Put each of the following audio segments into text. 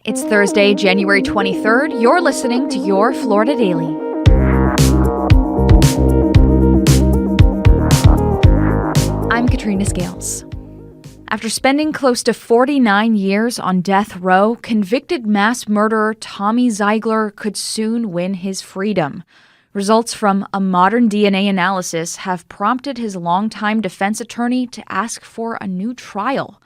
It's Thursday, January 23rd. You're listening to Your Florida Daily. I'm Katrina Scales. After spending close to 49 years on death row, convicted mass murderer Tommy Zeigler could soon win his freedom. Results from a modern DNA analysis have prompted his longtime defense attorney to ask for a new trial.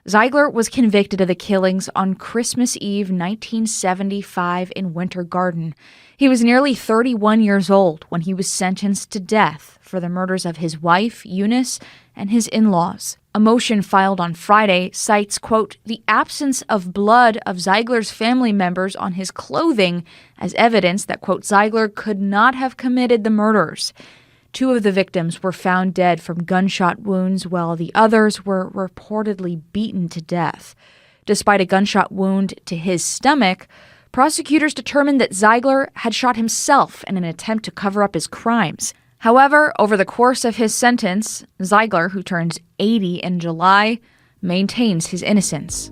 Zeigler was convicted of the killings on Christmas Eve 1975 in Winter Garden. He was nearly 31 years old when he was sentenced to death for the murders of his wife, Eunice, and his in-laws. A motion filed on Friday cites, quote, the absence of blood of Zeigler's family members on his clothing as evidence that, quote, Zeigler could not have committed the murders. 2 of the victims were found dead from gunshot wounds, while the others were reportedly beaten to death. Despite a gunshot wound to his stomach, prosecutors determined that Zeigler had shot himself in an attempt to cover up his crimes. However, over the course of his sentence, Zeigler, who turns 80 in July, maintains his innocence.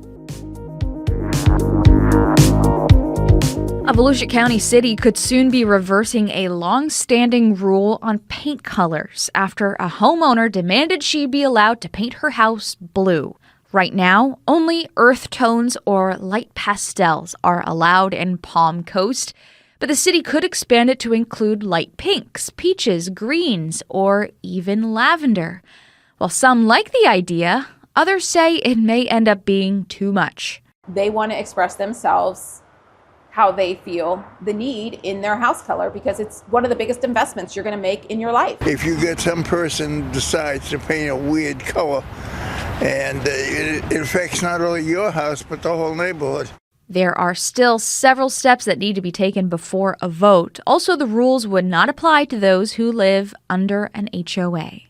A Volusia County city could soon be reversing a long-standing rule on paint colors after a homeowner demanded she be allowed to paint her house blue. Right now, only earth tones or light pastels are allowed in Palm Coast, but the city could expand it to include light pinks, peaches, greens, or even lavender. While some like the idea, others say it may end up being too much. They want to express themselves how they feel the need in their house color, because it's one of the biggest investments you're going to make in your life. If you get some person decides to paint a weird color, and it affects not only your house, but the whole neighborhood. There are still several steps that need to be taken before a vote. Also, the rules would not apply to those who live under an HOA.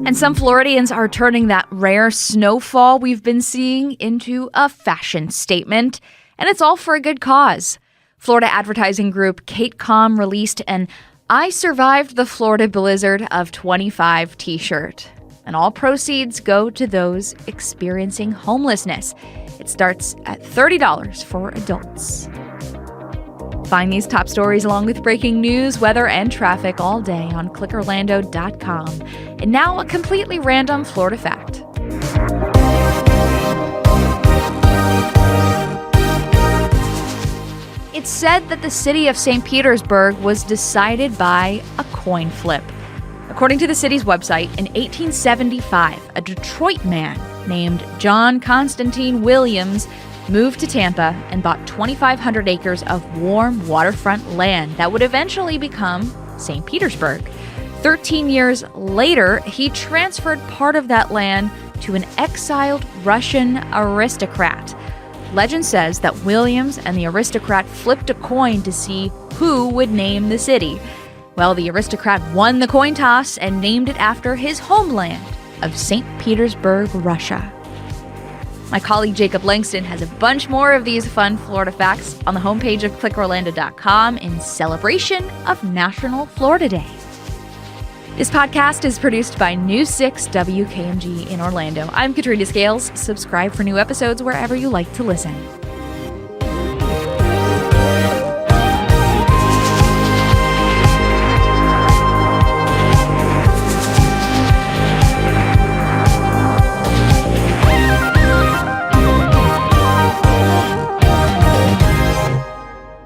And some Floridians are turning that rare snowfall we've been seeing into a fashion statement, and it's all for a good cause. Florida advertising group KateCom released an I Survived the Florida Blizzard of 25 t-shirt, and all proceeds go to those experiencing homelessness. It starts at $30 for adults. Find these top stories along with breaking news, weather, and traffic all day on clickorlando.com. And now a completely random Florida fact. It's said that the city of St. Petersburg was decided by a coin flip. According to the city's website, in 1875, a Detroit man named John Constantine Williams moved to Tampa and bought 2,500 acres of warm waterfront land that would eventually become St. Petersburg. 13 years later, he transferred part of that land to an exiled Russian aristocrat. Legend says that Williams and the aristocrat flipped a coin to see who would name the city. Well, the aristocrat won the coin toss and named it after his homeland of St. Petersburg, Russia. My colleague Jacob Langston has a bunch more of these fun Florida facts on the homepage of clickorlando.com in celebration of National Florida Day. This podcast is produced by News 6 WKMG in Orlando. I'm Katrina Scales. Subscribe for new episodes wherever you like to listen.